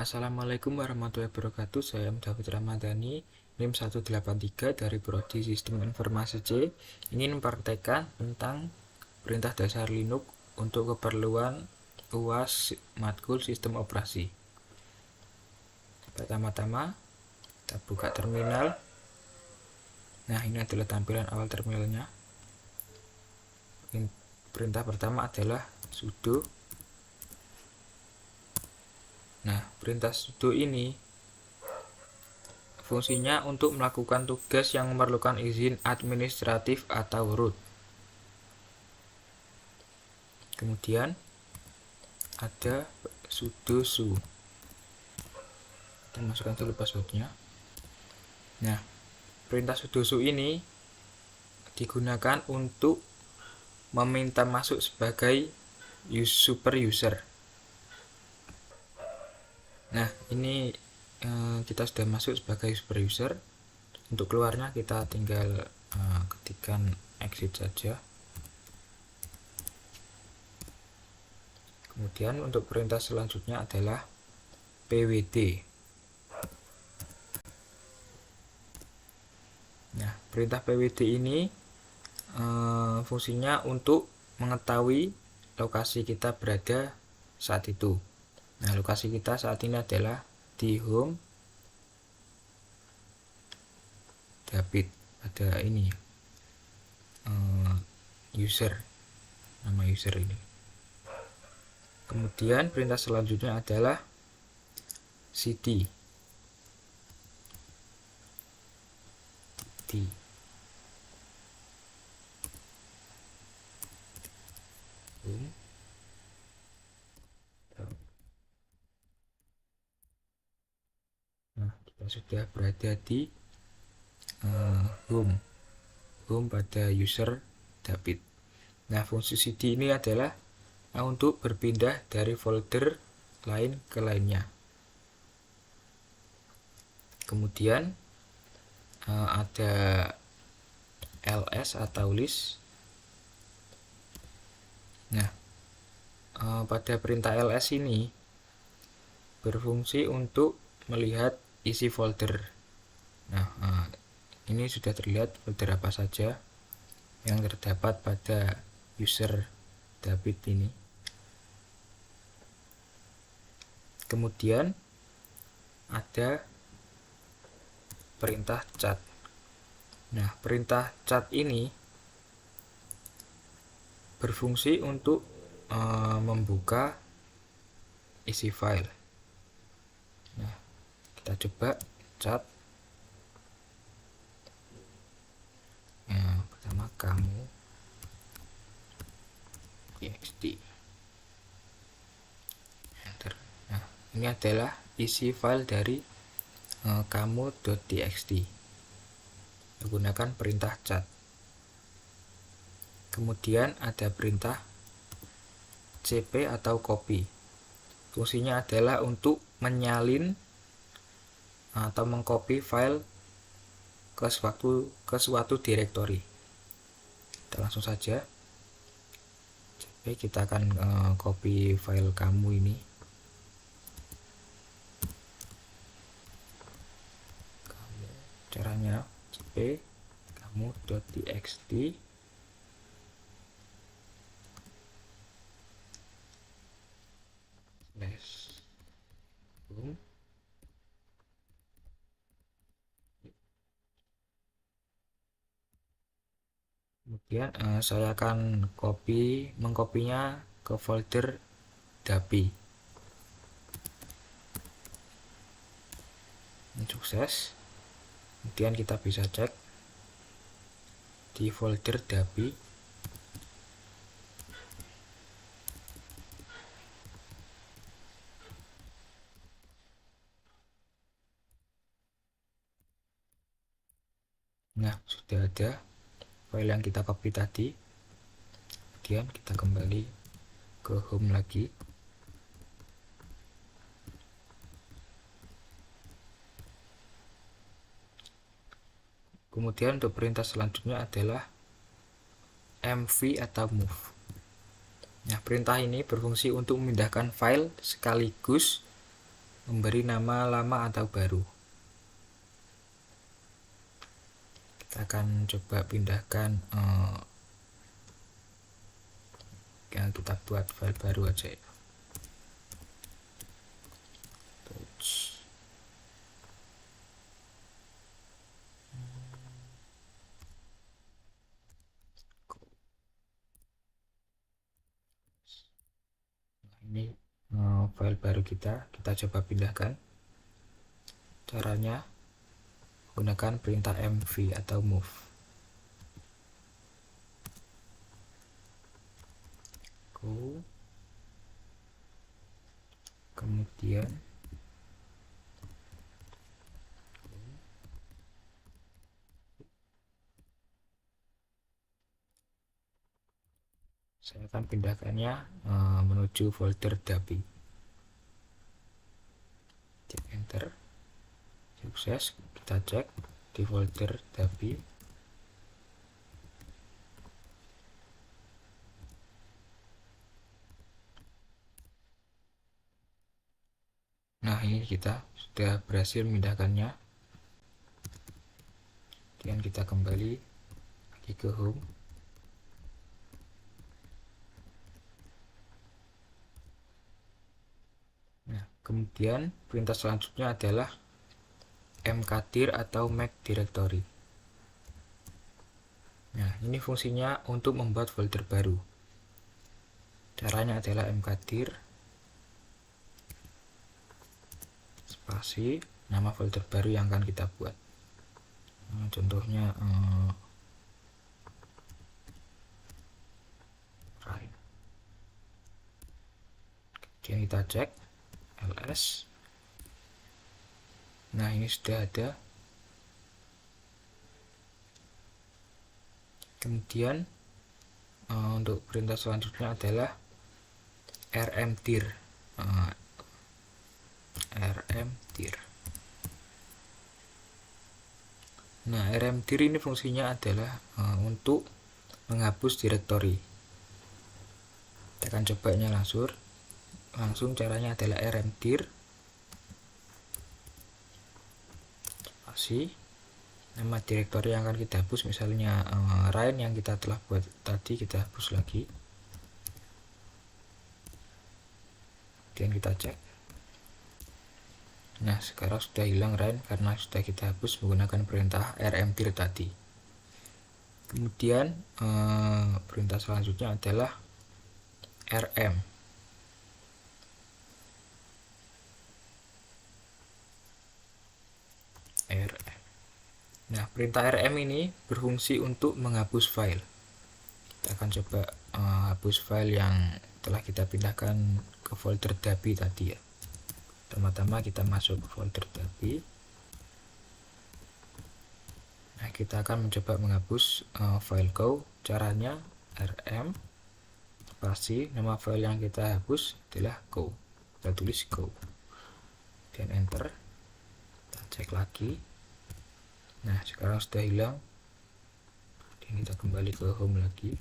Assalamualaikum warahmatullahi wabarakatuh. Saya David Ramadhani, NIM 183 dari Prodi Sistem Informasi C. Ingin mempraktekkan tentang perintah dasar Linux untuk keperluan UAS matkul sistem operasi. Pertama-tama, kita buka terminal. Nah, ini adalah tampilan awal terminalnya. Perintah pertama adalah sudo. Nah, perintah sudo ini fungsinya untuk melakukan tugas yang memerlukan izin administratif atau root. Kemudian ada sudo su. Kita masukkan dulu passwordnya. Nah, perintah sudo su ini digunakan untuk meminta masuk sebagai super user. Nah, ini kita sudah masuk sebagai super user. Untuk keluarnya kita tinggal ketikkan exit saja. Kemudian untuk perintah selanjutnya adalah pwd. Nah, perintah pwd ini fungsinya untuk mengetahui lokasi kita berada saat itu. Nah, lokasi kita saat ini adalah di home David. Ada ini user, nama user ini. Kemudian perintah selanjutnya adalah cd. Nah, kita sudah berada di home pada user David. Nah, fungsi cd ini adalah untuk berpindah dari folder lain ke lainnya. Kemudian ada ls atau list. Nah, pada perintah ls ini berfungsi untuk melihat isi folder. Nah, ini sudah terlihat folder apa saja yang terdapat pada user David ini. Kemudian ada perintah cat. Nah, perintah cat ini berfungsi untuk membuka isi file. Nah, kita coba cat. Pertama kamu txt. Enter. Nah, ini adalah isi file dari kamu.txt menggunakan perintah cat. Kemudian ada perintah cp atau copy. Fungsinya adalah untuk menyalin atau mengcopy file ke suatu direktori. Kita langsung saja cp, kita akan copy file kamu ini. Caranya cp kamu.txt /home. Kemudian saya akan mengkopinya ke folder dapi. Sukses. Kemudian kita bisa cek di folder dapi. Nah, sudah ada file yang kita copy tadi. Kemudian kita kembali ke home lagi. Kemudian untuk perintah selanjutnya adalah mv atau move. Nah, perintah ini berfungsi untuk memindahkan file sekaligus memberi nama lama atau baru. Kita akan coba pindahkan yang kita buat file baru aja ya. Ini file baru kita coba pindahkan. Caranya gunakan perintah mv atau move. Go. Kemudian saya akan pindahkannya menuju folder dapi. Cek enter. Sukses. Kita cek di folder dapi. Nah, ini kita sudah berhasil memindahkannya. Kemudian kita kembali lagi ke home. Nah, kemudian perintah selanjutnya adalah mkdir atau make directory. Nah, ini fungsinya untuk membuat folder baru. Caranya adalah mkdir spasi nama folder baru yang akan kita buat. Nah, contohnya Ryan. Kemudian kita cek ls. Nah, ini sudah ada. Kemudian untuk perintah selanjutnya adalah rmdir. rmdir. Nah, rmdir ini fungsinya adalah untuk menghapus direktori. Kita akan cobanya langsung. Caranya adalah rmdir spasi nama direktori yang akan kita hapus, misalnya Ryan yang kita telah buat tadi, kita hapus lagi. Kemudian kita cek. Nah, sekarang sudah hilang Ryan karena sudah kita hapus menggunakan perintah rmdir tadi. Kemudian perintah selanjutnya adalah rm. Nah, perintah rm ini berfungsi untuk menghapus file. Kita akan coba hapus file yang telah kita pindahkan ke folder dapi tadi ya. Pertama-tama kita masuk ke folder dapi. Nah, kita akan mencoba menghapus file go. Caranya rm spasi nama file yang kita hapus adalah go. Kita tulis go. Dan enter. Kita cek lagi. Nah, sekarang sudah hilang. Dan kita kembali ke home lagi.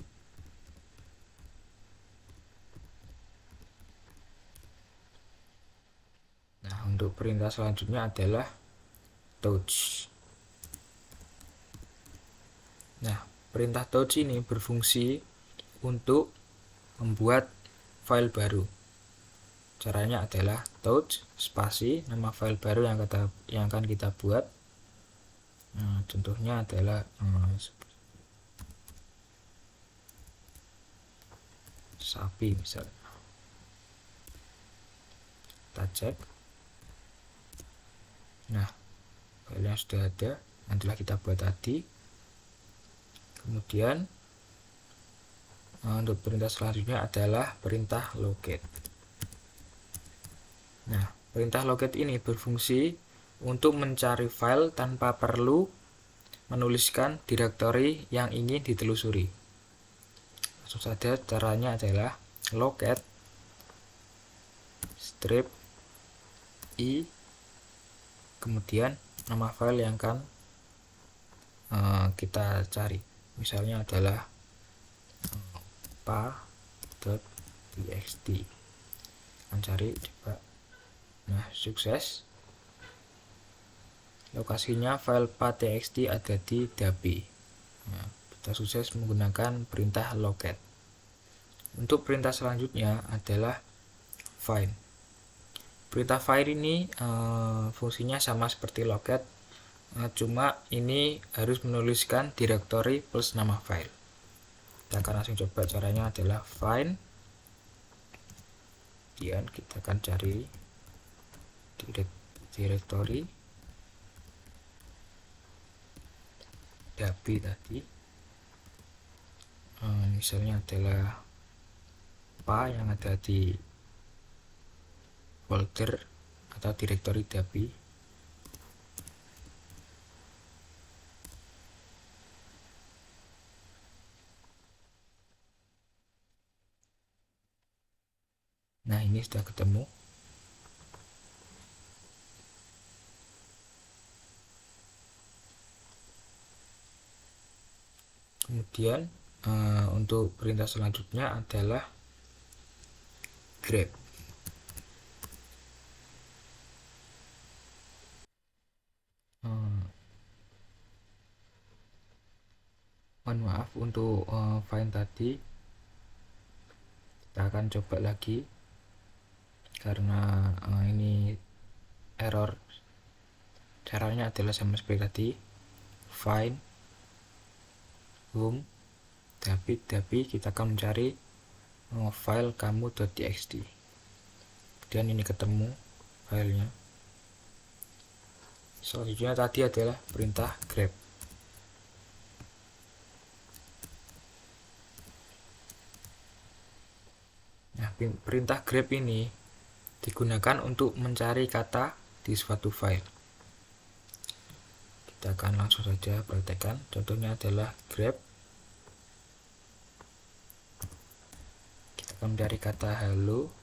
Nah, untuk perintah selanjutnya adalah touch. Nah, perintah touch ini berfungsi untuk membuat file baru. Caranya adalah touch spasi nama file baru yang akan kita buat. Nah, contohnya adalah sapi misalnya. Kita cek. Nah, filenya sudah ada yang telah kita buat tadi. Kemudian untuk perintah selanjutnya adalah perintah locate. Nah, perintah locate ini berfungsi untuk mencari file tanpa perlu menuliskan direktori yang ingin ditelusuri. Langsung saja, caranya adalah locate strip i kemudian nama file yang akan kita cari. Misalnya adalah pa.txt. Akan cari coba Nah, sukses. Lokasinya file path.txt ada di DAPI. Nah, kita sukses menggunakan perintah locate. Untuk perintah selanjutnya adalah find. Perintah find ini fungsinya sama seperti locate, cuma ini harus menuliskan directory plus nama file. Kita akan langsung coba. Caranya adalah find, kemudian kita akan cari directory DAPI tadi, misalnya adalah apa yang ada di folder atau directory DAPI. Nah, ini sudah ketemu. Kemudian untuk perintah selanjutnya adalah grep. Mohon maaf untuk find tadi, kita akan coba lagi karena ini error. Caranya adalah sama seperti tadi, find home tapi kita akan mencari file kamu.txt. Kemudian ini ketemu filenya. Selanjutnya tadi adalah perintah grep. Nah, perintah grep ini digunakan untuk mencari kata di suatu file. Kita akan langsung saja praktekkan. Contohnya adalah grep. Kita akan mencari kata halo.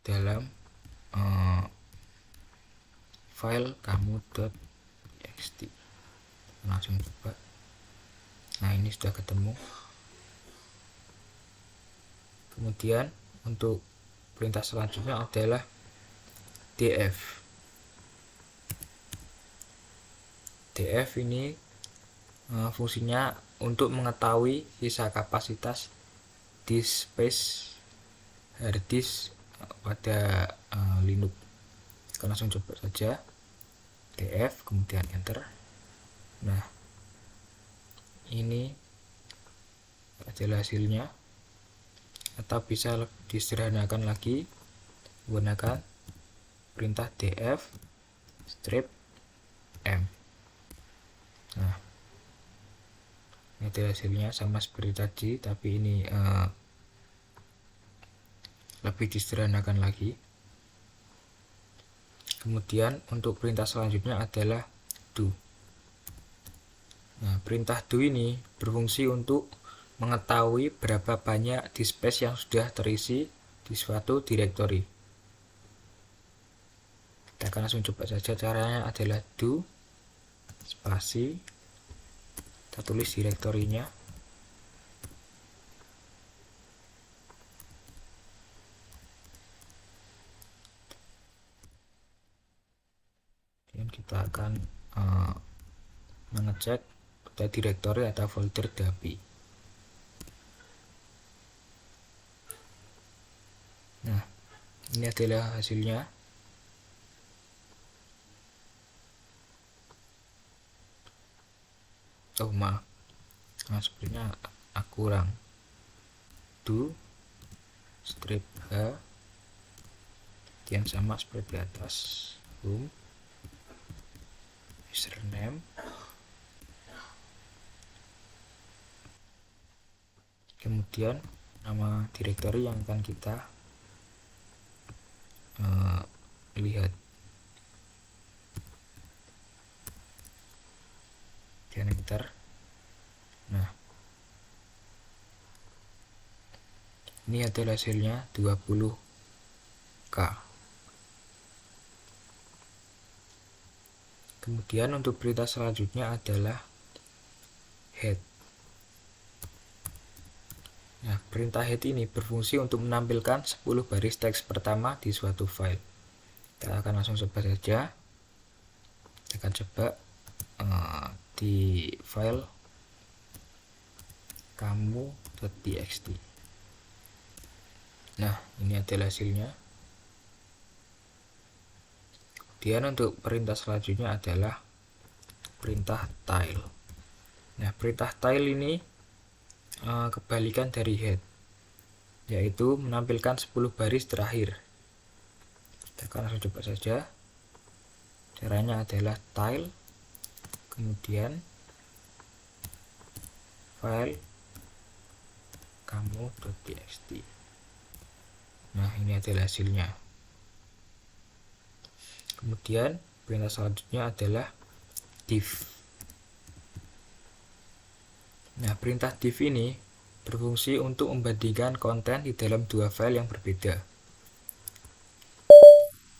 Dalam file kamu.txt. Langsung coba. Nah, ini sudah ketemu. Kemudian untuk perintah selanjutnya adalah df. df ini fungsinya untuk mengetahui sisa kapasitas disk space hard disk pada Linux. Kita langsung coba saja df, kemudian enter. Nah, ini adalah hasilnya. Atau bisa disederhanakan lagi menggunakan perintah df strip m. Nah, ini adalah hasilnya sama seperti tadi, tapi ini lebih disederhanakan lagi. Kemudian untuk perintah selanjutnya adalah do. Nah, perintah do ini berfungsi untuk mengetahui berapa banyak disk space yang sudah terisi di suatu directory. Kita akan langsung coba saja. Caranya adalah do spasi, kita tulis direktorinya, dan kita akan mengecek pada directory atau folder DAPI. Nah, ini adalah hasilnya. Oh, maaf, nah, sebenarnya kurang. Do strip h yang sama seperti di atas, home, username, kemudian nama directory yang akan kita lihat. Dan enter. Nah, ini adalah hasilnya 20K. Kemudian untuk perintah selanjutnya adalah head. Nah, perintah head ini berfungsi untuk menampilkan 10 baris teks pertama di suatu file. Kita akan langsung coba saja. Kita akan coba di file kamu.txt. Nah, ini adalah hasilnya. Kemudian untuk perintah selanjutnya adalah perintah tile. Nah, perintah tile ini kebalikan dari head, yaitu menampilkan 10 baris terakhir. Kita akan langsung coba saja. Caranya adalah tile, kemudian file kamu.txt. Nah, ini adalah hasilnya. Kemudian perintah selanjutnya adalah div. Nah, perintah div ini berfungsi untuk membandingkan konten di dalam dua file yang berbeda.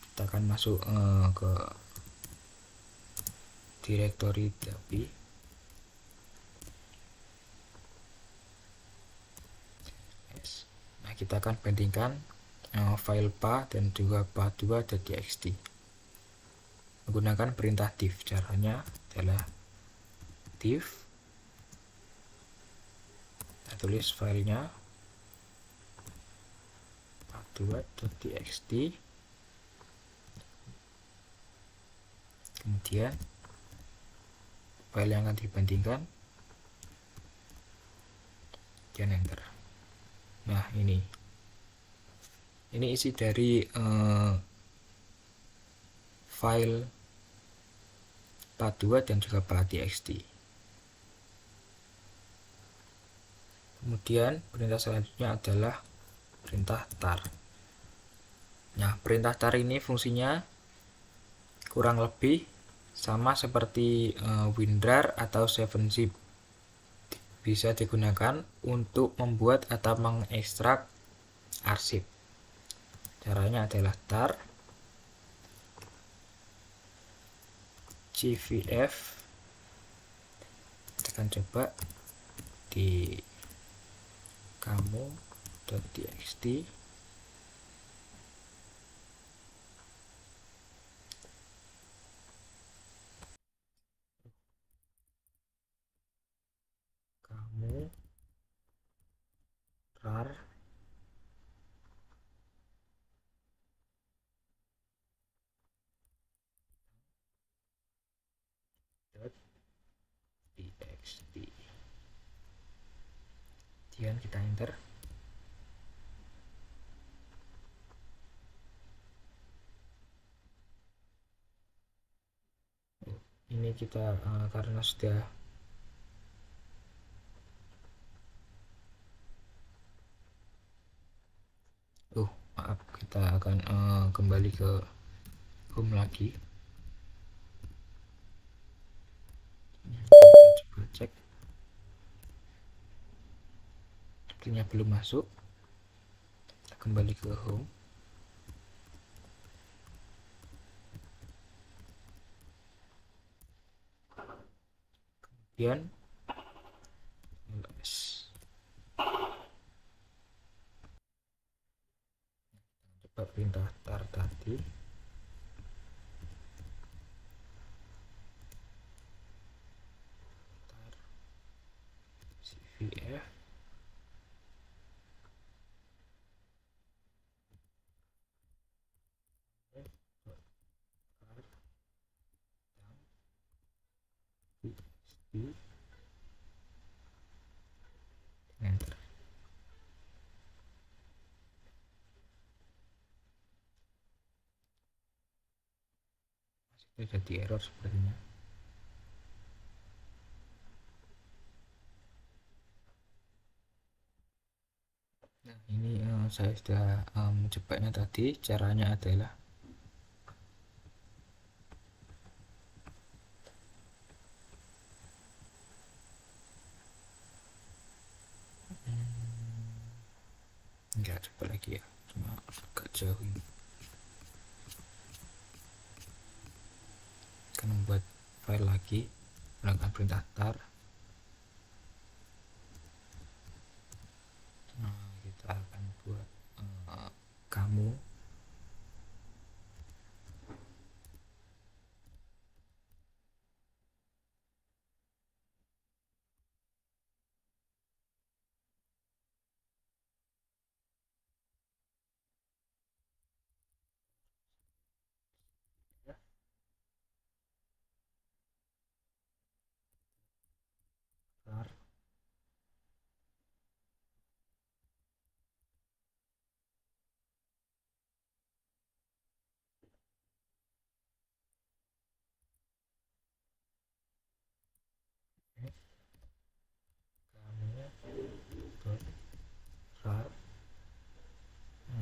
Kita akan masuk ke direktori tapi nah, kita akan bandingkan file pa dan juga pa2.txt menggunakan perintah div. Caranya adalah div, kita tulis filenya pa2.txt, kemudian file yang akan dibandingkan, dan enter. Nah, ini isi dari file pa2 dan juga pa.txt. Kemudian perintah selanjutnya adalah perintah tar. Nah, perintah tar ini fungsinya kurang lebih sama seperti WinRAR atau 7zip. Bisa digunakan untuk membuat atau mengekstrak arsip. Caranya adalah tar cvf. Kita akan coba di kamu.txt. Kamu rar .txt. Kemudian kita enter. Ini kita karena sudah maaf, kita akan kembali ke home lagi. Kita coba cek, sepertinya belum masuk. Kita kembali ke home. Kemudian coba perintah tar tadi. Tar cvf. Enter. Masih jadi error sepertinya. Nah, ini saya sudah mencobanya tadi. Caranya adalah enggak, coba lagi ya, cuma agak jauh ini. Akan membuat file lagi menggunakan perintah tar. buat kamu.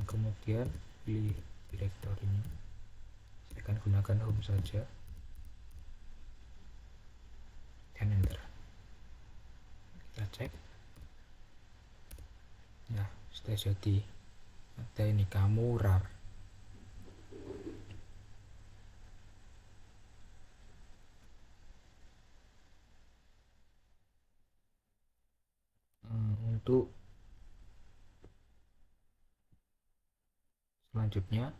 Kemudian pilih direktorinya, saya akan gunakan home saja dan enter. Kita cek. Nah, sudah jadi. Ada ini kamu rar. Untuk selanjutnya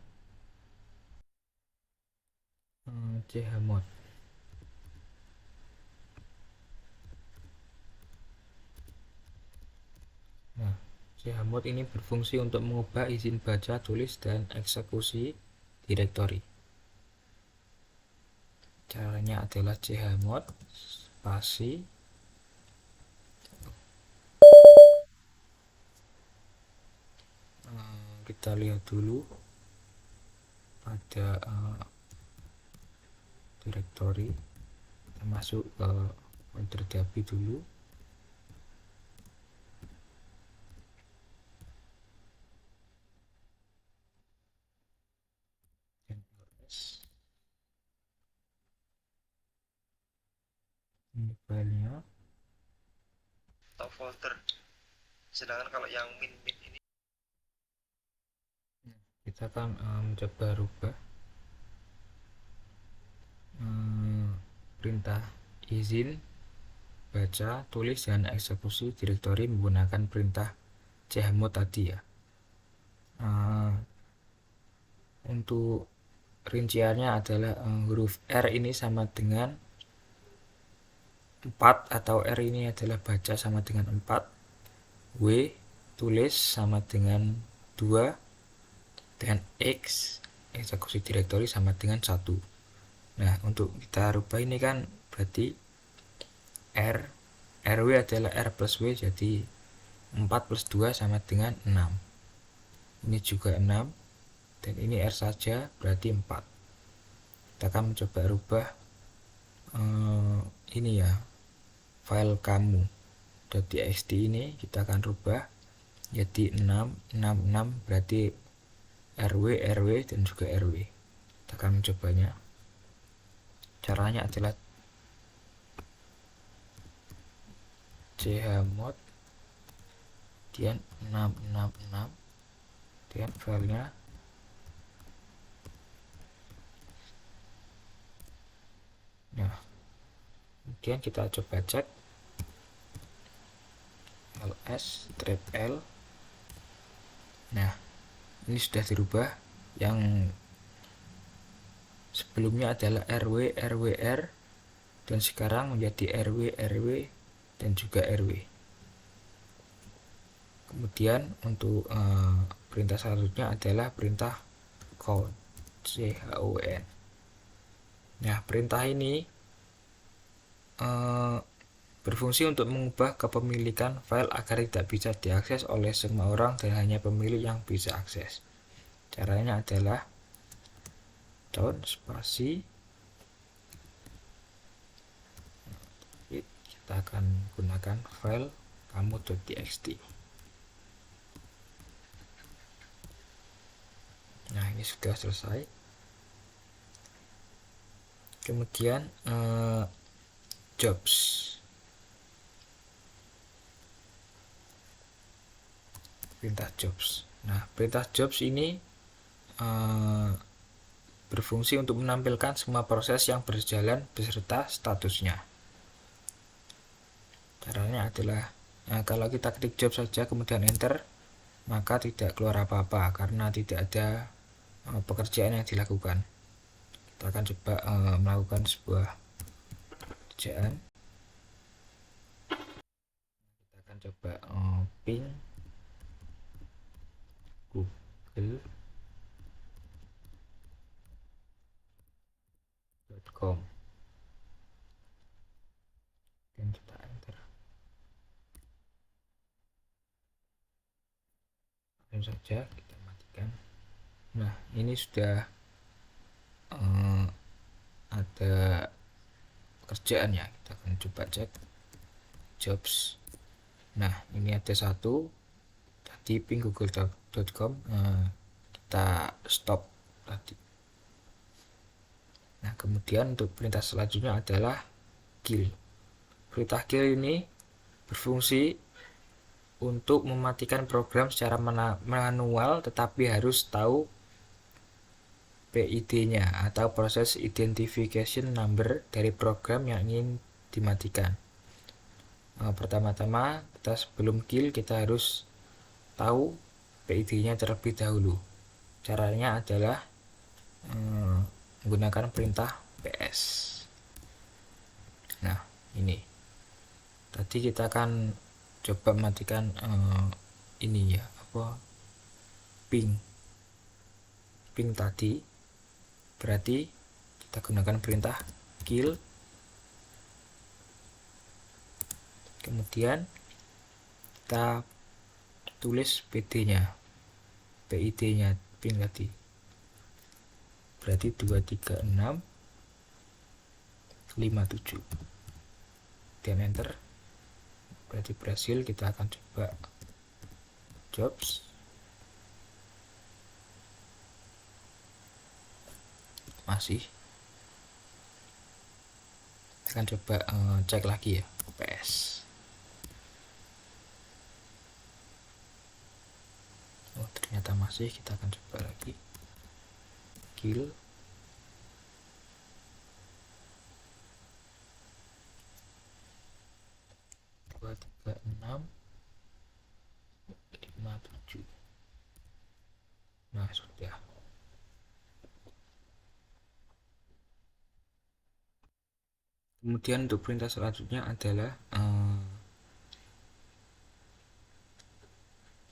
chmod. Nah, chmod ini berfungsi untuk mengubah izin baca, tulis, dan eksekusi direktori. Caranya adalah chmod spasi kita lihat dulu pada direktori, kita masuk ke folder dapi dulu. Ini filenya atau folder. Sedangkan kalau yang min ini kita akan mencoba rubah perintah izin baca, tulis, dan eksekusi direktori menggunakan perintah chmod tadi ya. Untuk rinciannya adalah huruf R ini sama dengan 4, atau R ini adalah baca sama dengan 4, W tulis sama dengan 2, dan X eksekusi direktori sama dengan 1. Nah, untuk kita rubah ini kan berarti RW adalah R plus W, jadi 4 plus 2 sama dengan 6. Ini juga 6, dan ini R saja, berarti 4. Kita akan mencoba rubah ini ya, file kamu.txt ini kita akan rubah jadi 666, berarti RW, dan juga RW. Kita akan mencobanya. Caranya adalah chmod kemudian 666 dan filenya nah, kemudian kita coba cek ls strip l. Nah, ini sudah dirubah. Yang sebelumnya adalah RW, RWR, dan sekarang menjadi RW, RW, dan juga RW. Kemudian untuk perintah selanjutnya adalah perintah count, COUN. Nah, perintah ini berfungsi untuk mengubah kepemilikan file agar tidak bisa diakses oleh semua orang dan hanya pemilik yang bisa akses. Caranya adalah count spasi, kita akan gunakan file kamu.txt. Nah, ini sudah selesai. Kemudian jobs. Perintah jobs. Nah, perintah jobs ini berfungsi untuk menampilkan semua proses yang berjalan beserta statusnya. Caranya adalah kalau kita klik job saja kemudian enter, maka tidak keluar apa-apa karena tidak ada pekerjaan yang dilakukan. Kita akan coba melakukan sebuah pekerjaan. Kita akan coba ping google.com dan kita enter. Langsung saja kita matikan. Nah, ini sudah ada kerjaannya. Kita akan coba cek jobs. Nah, ini ada satu tadi ping google.com, kita stop tadi. Nah, kemudian untuk perintah selanjutnya adalah kill. Perintah kill ini berfungsi untuk mematikan program secara manual, tetapi harus tahu PID-nya atau proses identification number dari program yang ingin dimatikan. Pertama-tama kita sebelum kill kita harus tahu PID-nya terlebih dahulu. Caranya adalah menggunakan perintah ps. Nah, ini tadi kita akan coba matikan ini ya, ping tadi, berarti kita gunakan perintah kill, kemudian kita tulis PID-nya ping tadi, berarti 23657 dan enter, berarti berhasil. Kita akan coba jobs. Masih. Kita akan coba cek lagi ya ps. Oh, ternyata masih. Kita akan coba lagi kill. Nah, sudah. Kemudian untuk perintah selanjutnya adalah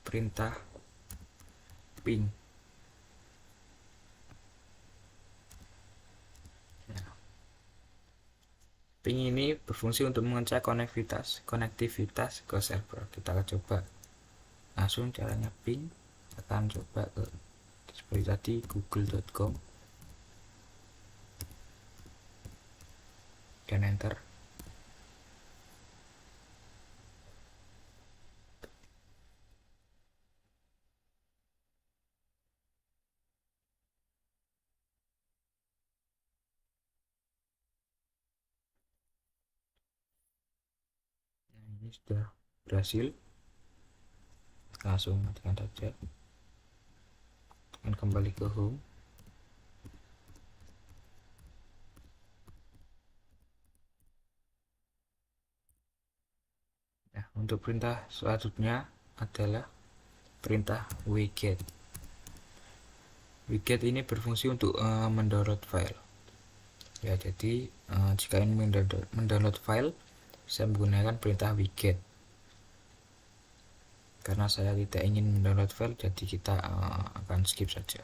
perintah ping. Nah, ping ini berfungsi untuk mengecek konektivitas ke server. Kita akan coba langsung caranya ping. Kita akan coba ke seperti tadi google.com dan enter. Nah, ini sudah berhasil. Langsung matikan saja dan kembali ke home. Nah, untuk perintah selanjutnya adalah perintah wget. Wget ini berfungsi untuk mendownload file. Ya, jadi jika ingin mendownload file, saya menggunakan perintah wget. Karena saya tidak ingin mendownload file, jadi kita akan skip saja.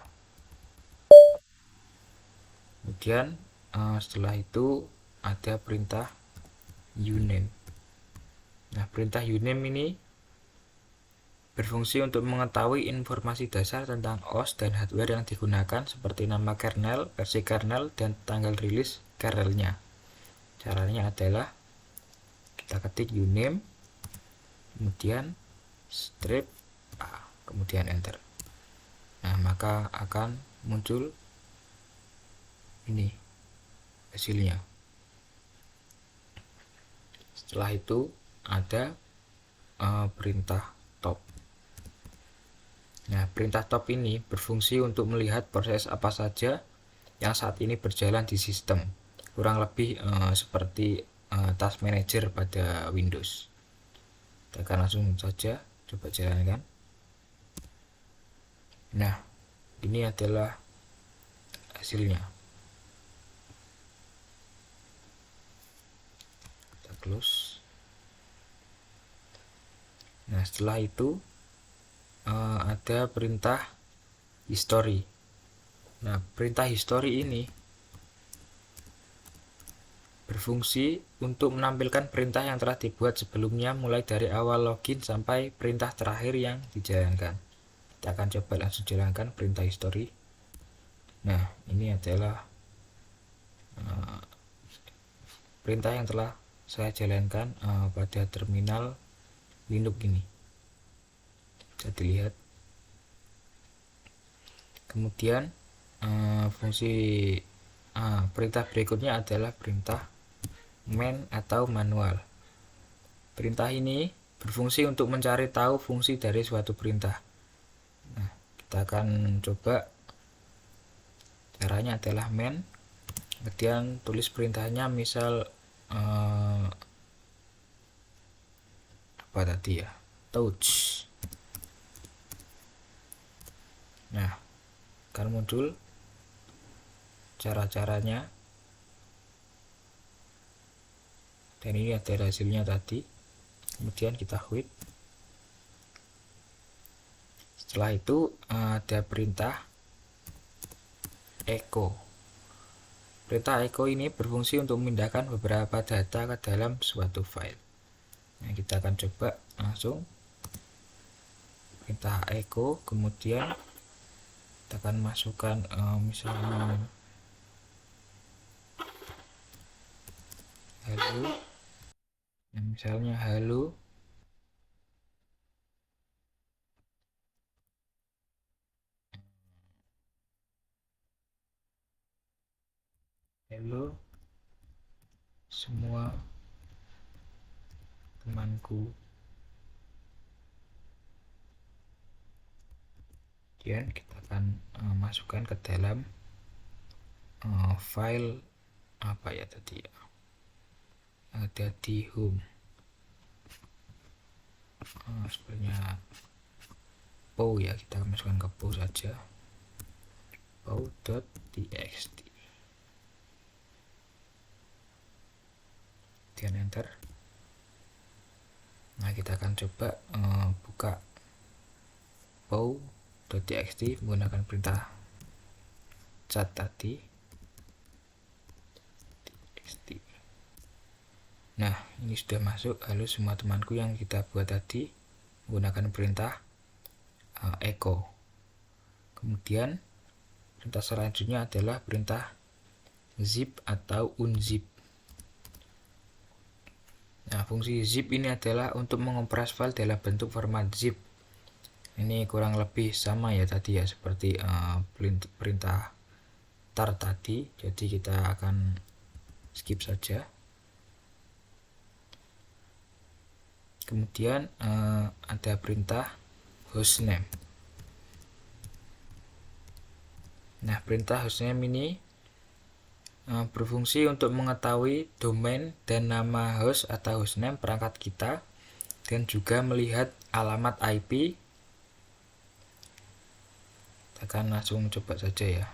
Kemudian setelah itu ada perintah uname. Nah, perintah uname ini berfungsi untuk mengetahui informasi dasar tentang OS dan hardware yang digunakan, seperti nama kernel, versi kernel, dan tanggal rilis kernelnya. Caranya adalah kita ketik uname, kemudian strip A, kemudian enter. Nah, maka akan muncul ini hasilnya. Setelah itu ada perintah top. Nah, perintah top ini berfungsi untuk melihat proses apa saja yang saat ini berjalan di sistem, kurang lebih seperti task manager pada Windows. Kita akan langsung saja coba jalankan. Nah, ini adalah hasilnya. Kita close. Nah, setelah itu ada perintah history. Nah, perintah history ini berfungsi untuk menampilkan perintah yang telah dibuat sebelumnya mulai dari awal login sampai perintah terakhir yang dijalankan. Kita akan coba langsung jalankan perintah history. Nah, ini adalah perintah yang telah saya jalankan pada terminal Linux ini. Bisa dilihat. Kemudian fungsi perintah berikutnya adalah perintah man atau manual. Perintah ini berfungsi untuk mencari tahu fungsi dari suatu perintah. Nah, kita akan coba. Caranya adalah man, kemudian tulis perintahnya, misal apa tadi ya, touch. Nah, akan muncul cara-caranya, dan ini adalah hasilnya tadi. Kemudian kita quit. Setelah itu ada perintah echo. Perintah echo ini berfungsi untuk memindahkan beberapa data ke dalam suatu file. Nah, kita akan coba langsung perintah echo. Kemudian kita akan masukkan misalnya halo. Nah, misalnya halo. Halo semua temanku. Kemudian kita akan masukkan ke dalam file apa ya tadi ya, ada di home. Sebenarnya pow ya, kita masukkan ke pow saja, pow.txt. Kemudian enter. Nah, kita akan coba buka pow.txt menggunakan perintah cat tadi. txt. Nah, ini sudah masuk halo semua temanku yang kita buat tadi menggunakan perintah echo. Kemudian perintah selanjutnya adalah perintah zip atau unzip. Nah, fungsi zip ini adalah untuk mengompres file dalam bentuk format zip. Ini kurang lebih sama ya tadi ya, seperti perintah tar tadi. Jadi kita akan skip saja. Kemudian ada perintah hostname. Nah, perintah hostname ini berfungsi untuk mengetahui domain dan nama host atau hostname perangkat kita, dan juga melihat alamat IP. Kita akan langsung coba saja ya.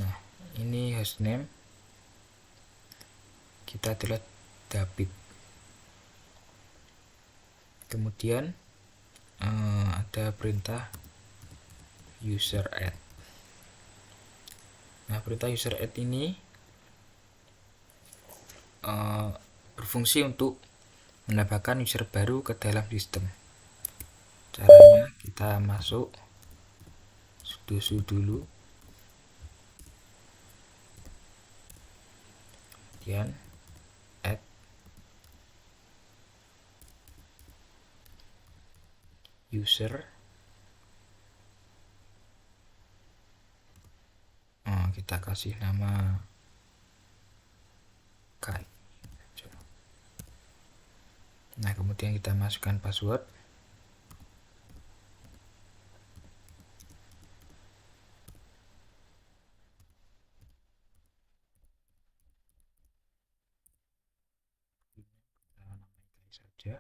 Nah, ini hostname kita adalah David. Kemudian ada perintah user add. Nah, perintah user add ini berfungsi untuk menambahkan user baru ke dalam sistem. Caranya kita masuk sudo dulu, kemudian add user. Kita kasih nama Kai. Nah, kemudian kita masukkan password. Kita namai Kai saja.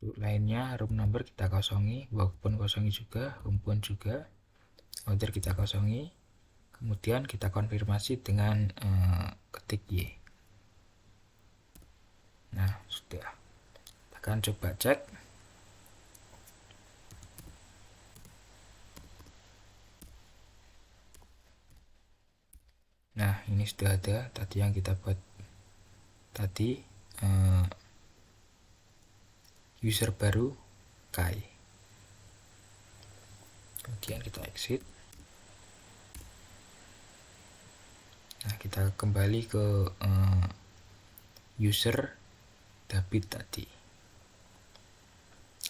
Untuk lainnya room number kita kosongi, work pun kosongi juga, home pun juga, order kita kosongi. Kemudian kita konfirmasi dengan ketik Y. Nah, sudah. Kita akan coba cek. Nah, ini sudah ada tadi yang kita buat tadi, user baru Kai. Kemudian kita exit. Nah, kita kembali ke user David tadi.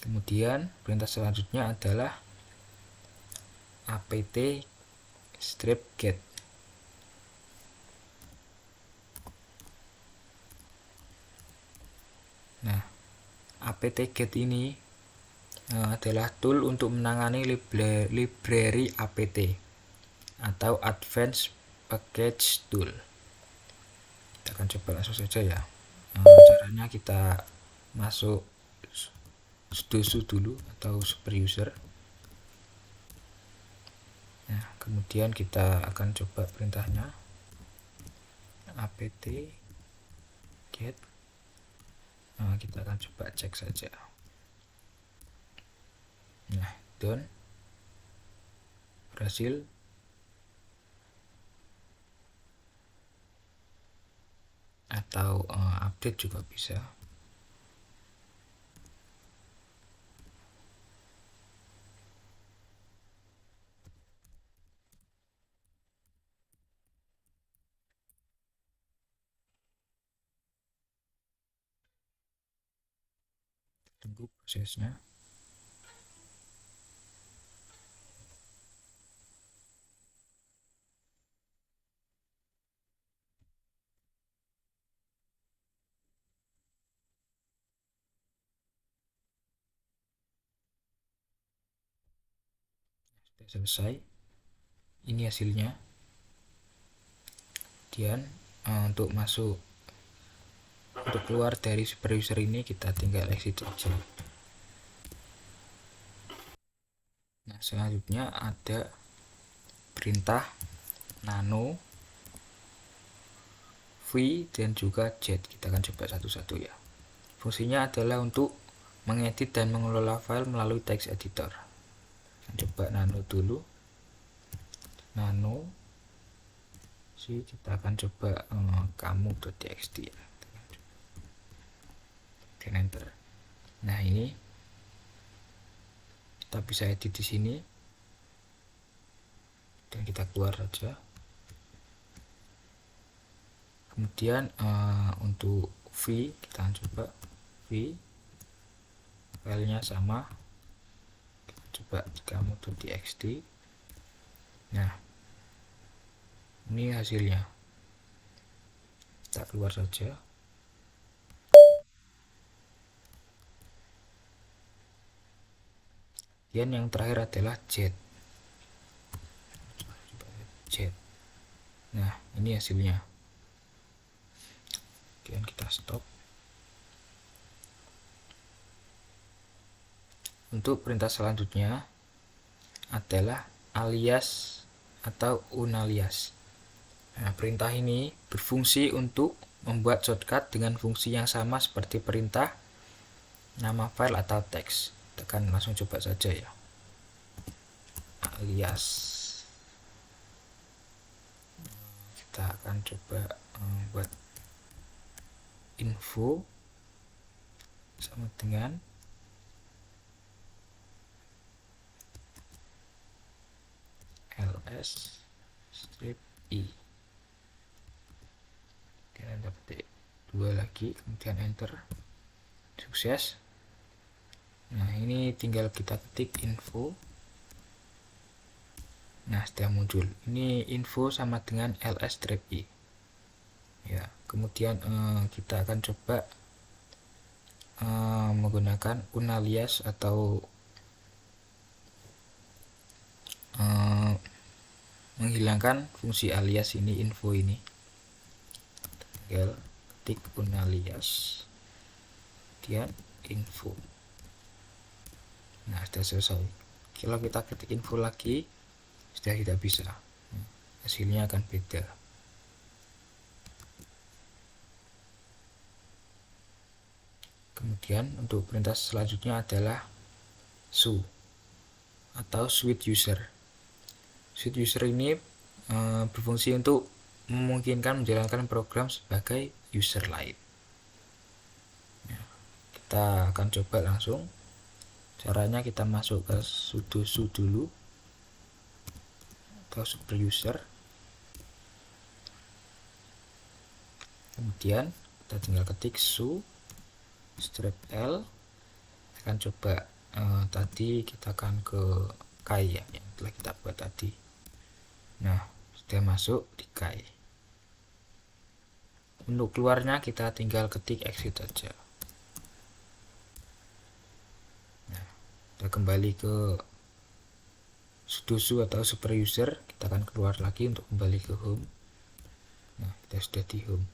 Kemudian perintah selanjutnya adalah apt strip get. Nah, apt get ini adalah tool untuk menangani library apt atau advanced package tool. Kita akan coba langsung saja ya. Caranya kita masuk sudo dulu atau super user. Nah, kemudian kita akan coba perintahnya apt get. Nah, kita akan coba cek saja. Nah, done, berhasil. Atau update juga bisa. Tunggu prosesnya. Sudah selesai. Ini hasilnya. Kemudian untuk keluar dari super user ini kita tinggal exit saja. Nah, selanjutnya ada perintah nano, v, dan juga jet. Kita akan coba satu-satu ya. Fungsinya adalah untuk mengedit dan mengelola file melalui text editor. Coba nano dulu. Nano, kita akan coba kamu.txt ya. Dan enter. Nah, ini kita bisa edit di sini. Dan kita keluar saja. Kemudian untuk v kita coba v, filenya sama, kita coba kamu.txt. Nah, ini hasilnya. Kita keluar saja. Dan yang terakhir adalah jet. Nah, ini hasilnya. Kemudian kita stop. Untuk perintah selanjutnya adalah alias atau unalias. Nah, perintah ini berfungsi untuk membuat shortcut dengan fungsi yang sama seperti perintah nama file atau teks. Kita akan langsung coba saja ya. Alias. Kita akan coba buat info sama dengan ls strip i. Kemudian dapat 2 lagi, kemudian enter. Sukses. Nah, ini tinggal kita ketik info. Nah, sudah muncul. Ini info sama dengan ls strip i. Ya, kemudian kita akan coba menggunakan unalias atau menghilangkan fungsi alias ini, info ini. Tinggal ketik unalias, kemudian info. Nah, sudah selesai. Kalau kita ketik info lagi, sudah tidak bisa. Hasilnya akan beda. Kemudian untuk perintah selanjutnya adalah su atau switch user. Switch user ini berfungsi untuk memungkinkan menjalankan program sebagai user lain. Kita akan coba langsung. Caranya kita masuk ke sudo su dulu atau super user. Kemudian kita tinggal ketik su strip L. Kita akan coba tadi kita akan ke kai ya, yang telah kita buat tadi. Nah, sudah masuk di kai. Untuk keluarnya kita tinggal ketik exit saja. Nah, kita kembali ke sudo su atau super user, kita akan keluar lagi untuk kembali ke home. Nah, kita sudah di home.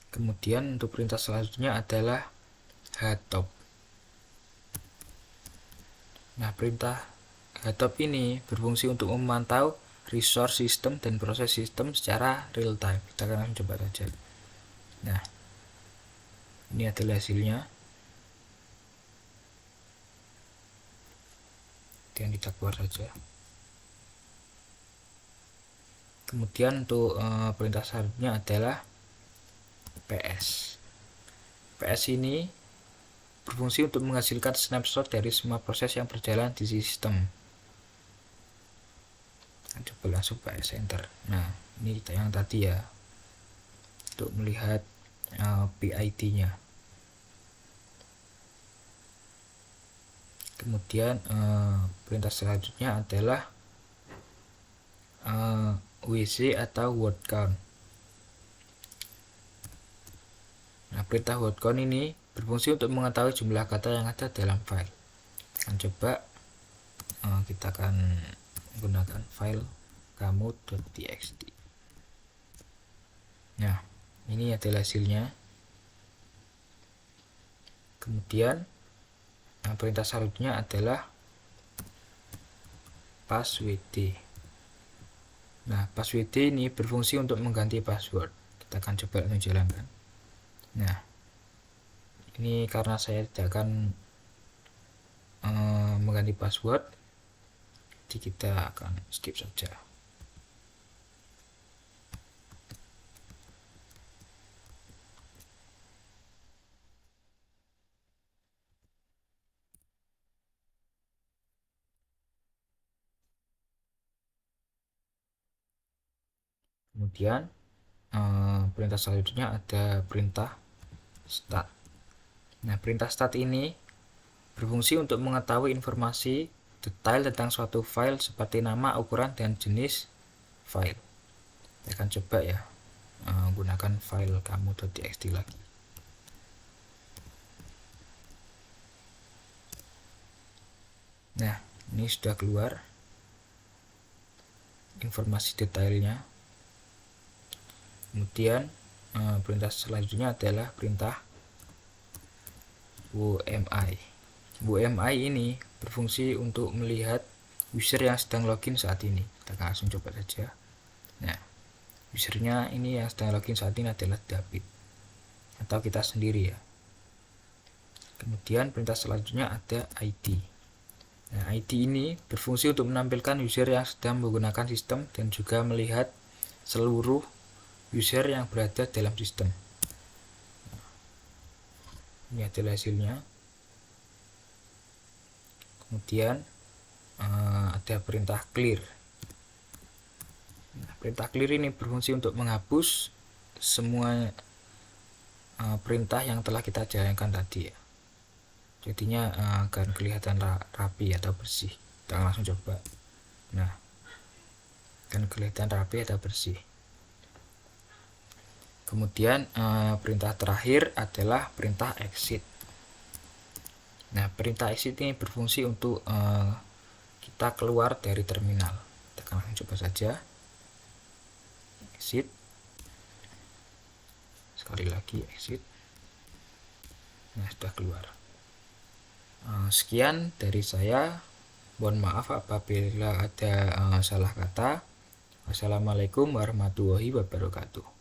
Kemudian untuk perintah selanjutnya adalah htop. Nah, perintah htop ini berfungsi untuk memantau resource system dan proses sistem secara real time. Kita akan coba saja. Nah, ini adalah hasilnya. Dan kita keluar saja. Kemudian untuk perintah selanjutnya adalah ps. ps ini berfungsi untuk menghasilkan snapshot dari semua proses yang berjalan di sistem. Coba langsung ps enter. Nah, ini kita yang tadi ya, untuk melihat PID nya. Kemudian perintah selanjutnya adalah WC atau word count. Nah, perintah word count ini berfungsi untuk mengetahui jumlah kata yang ada dalam file. Akan coba kita akan menggunakan file kamu.txt. Nah, ini adalah hasilnya. Kemudian perintah selanjutnya adalah passwd. Nah, passwd ini berfungsi untuk mengganti password. Kita akan coba menjalankan. Nah, ini karena saya tidak akan mengganti password, jadi kita akan skip saja. Kemudian perintah selanjutnya ada perintah start. Nah, perintah start ini berfungsi untuk mengetahui informasi detail tentang suatu file seperti nama, ukuran, dan jenis file. Kita akan coba ya menggunakan file kamu.txt lagi. Nah, ini sudah keluar informasi detailnya. Kemudian perintah selanjutnya adalah perintah UMI. UMI ini berfungsi untuk melihat user yang sedang login saat ini. Kita langsung coba saja. Nah, usernya ini yang sedang login saat ini adalah David atau kita sendiri ya. Kemudian perintah selanjutnya ada ID. Nah, ID ini berfungsi untuk menampilkan user yang sedang menggunakan sistem dan juga melihat seluruh user yang berada dalam sistem. Ini adalah hasilnya. Kemudian ada perintah clear. Nah, perintah clear ini berfungsi untuk menghapus semua perintah yang telah kita jalankan tadi ya. Jadinya akan kelihatan rapi atau bersih. Kita langsung coba. Nah, akan kelihatan rapi atau bersih. Kemudian perintah terakhir adalah perintah exit. Nah, perintah exit ini berfungsi untuk kita keluar dari terminal. Kita akan langsung coba saja. Exit. Sekali lagi exit. Nah, sudah keluar. Sekian dari saya. Mohon maaf apabila ada salah kata. Wassalamualaikum warahmatullahi wabarakatuh.